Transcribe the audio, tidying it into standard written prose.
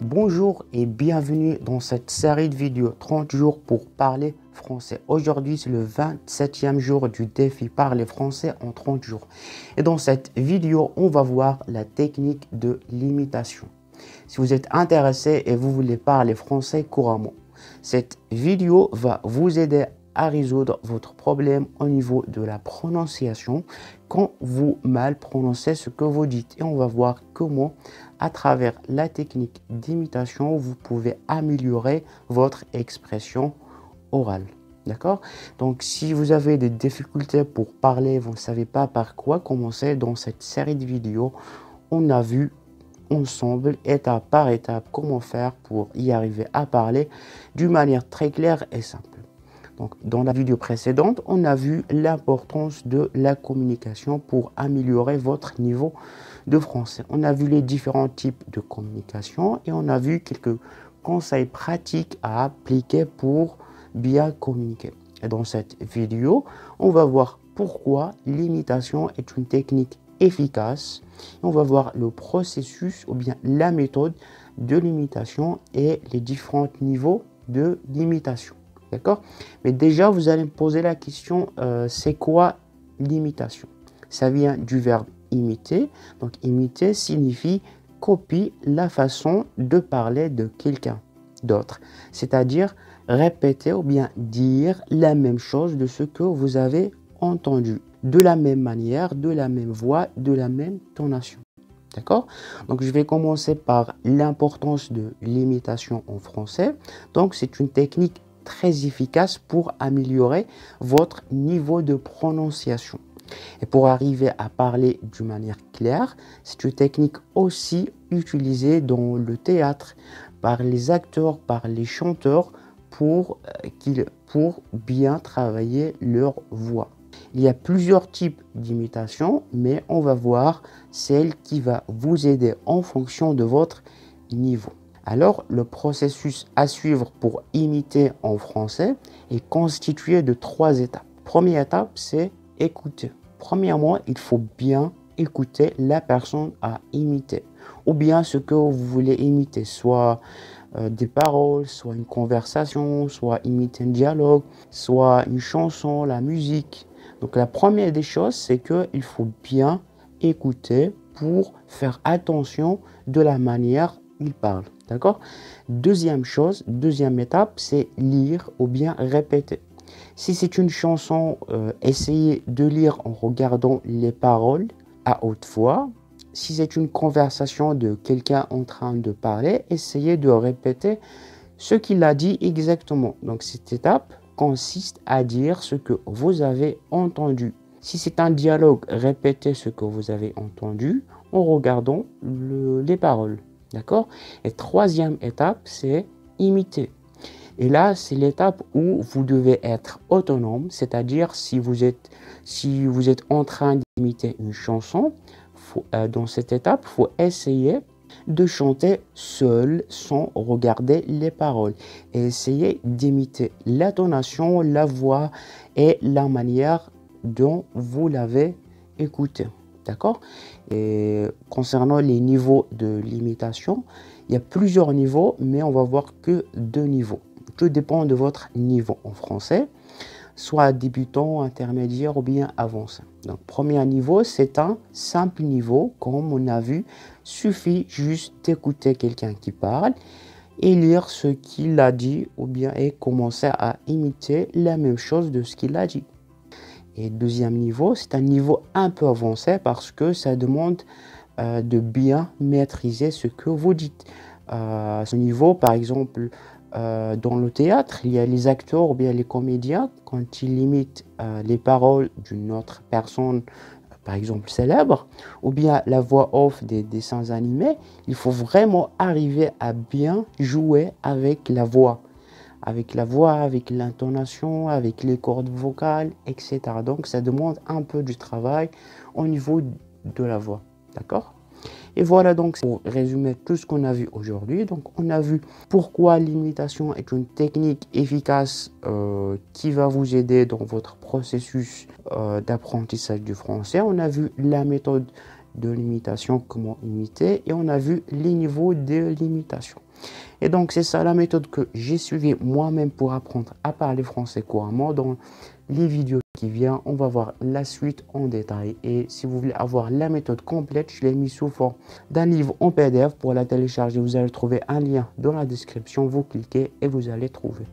Bonjour et bienvenue dans cette série de vidéos 30 jours pour parler français. Aujourd'hui, c'est le 27e jour du défi Parler français en 30 jours. Et dans cette vidéo, on va voir la technique de l'imitation. Si vous êtes intéressé et vous voulez parler français couramment, cette vidéo va vous aider à résoudre votre problème au niveau de la prononciation quand vous mal prononcez ce que vous dites. Et on va voir comment, à travers la technique d'imitation, vous pouvez améliorer votre expression orale. D'accord? Donc, si vous avez des difficultés pour parler, vous ne savez pas par quoi commencer, dans cette série de vidéos, on a vu ensemble, étape par étape, comment faire pour y arriver à parler d'une manière très claire et simple. Donc, dans la vidéo précédente, on a vu l'importance de la communication pour améliorer votre niveau de français. On a vu les différents types de communication et on a vu quelques conseils pratiques à appliquer pour bien communiquer. Et dans cette vidéo, on va voir pourquoi l'imitation est une technique efficace. On va voir le processus ou bien la méthode de l'imitation et les différents niveaux de l'imitation. D'accord? Mais déjà, vous allez me poser la question, c'est quoi l'imitation? Ça vient du verbe imiter. Donc, imiter signifie copier la façon de parler de quelqu'un d'autre. C'est-à-dire répéter ou bien dire la même chose de ce que vous avez entendu. De la même manière, de la même voix, de la même tonation. D'accord? Donc, je vais commencer par l'importance de l'imitation en français. Donc, c'est une technique très efficace pour améliorer votre niveau de prononciation. Et pour arriver à parler d'une manière claire, c'est une technique aussi utilisée dans le théâtre par les acteurs, par les chanteurs pour bien travailler leur voix. Il y a plusieurs types d'imitation, mais on va voir celle qui va vous aider en fonction de votre niveau. Alors, le processus à suivre pour imiter en français est constitué de 3 étapes. Première étape, c'est écouter. Premièrement, il faut bien écouter la personne à imiter, ou bien ce que vous voulez imiter, soit des paroles, soit une conversation, soit imiter un dialogue, soit une chanson, la musique. Donc, la première des choses, c'est qu'il faut bien écouter pour faire attention de la manière dont il parle. D'accord? Deuxième étape, c'est lire ou bien répéter. Si c'est une chanson, essayez de lire en regardant les paroles à haute voix. Si c'est une conversation de quelqu'un en train de parler, essayez de répéter ce qu'il a dit exactement. Donc, cette étape consiste à dire ce que vous avez entendu. Si c'est un dialogue, répétez ce que vous avez entendu en regardant les paroles. D'accord? Et troisième étape, c'est imiter. Et là, c'est l'étape où vous devez être autonome, c'est-à-dire si vous êtes en train d'imiter une chanson, dans cette étape, il faut essayer de chanter seul sans regarder les paroles et essayer d'imiter l'intonation, la voix et la manière dont vous l'avez écouté. D'accord? Et concernant les niveaux de l'imitation, il y a plusieurs niveaux, mais on va voir que 2 niveaux. Tout dépend de votre niveau en français, soit débutant, intermédiaire ou bien avancé. Donc, premier niveau, c'est un simple niveau, comme on a vu. Suffit juste d'écouter quelqu'un qui parle et lire ce qu'il a dit ou bien et commencer à imiter la même chose de ce qu'il a dit. Et deuxième niveau, c'est un niveau un peu avancé parce que ça demande de bien maîtriser ce que vous dites. Ce niveau, par exemple, dans le théâtre, il y a les acteurs ou bien les comédiens, quand ils imitent les paroles d'une autre personne, par exemple célèbre, ou bien la voix off des dessins animés, il faut vraiment arriver à bien jouer avec la voix, avec l'intonation, avec les cordes vocales, etc. Donc, ça demande un peu du travail au niveau de la voix. D'accord? Et voilà donc pour résumer tout ce qu'on a vu aujourd'hui. Donc, on a vu pourquoi l'imitation est une technique efficace qui va vous aider dans votre processus d'apprentissage du français. On a vu la méthode de l'imitation, comment imiter, et on a vu les niveaux de l'imitation. Et donc, c'est ça la méthode que j'ai suivie moi-même pour apprendre à parler français couramment. Dans les vidéos qui viennent, on va voir la suite en détail. Et si vous voulez avoir la méthode complète, je l'ai mis sous forme d'un livre en PDF. Pour la télécharger, vous allez trouver un lien dans la description. Vous cliquez et vous allez trouver.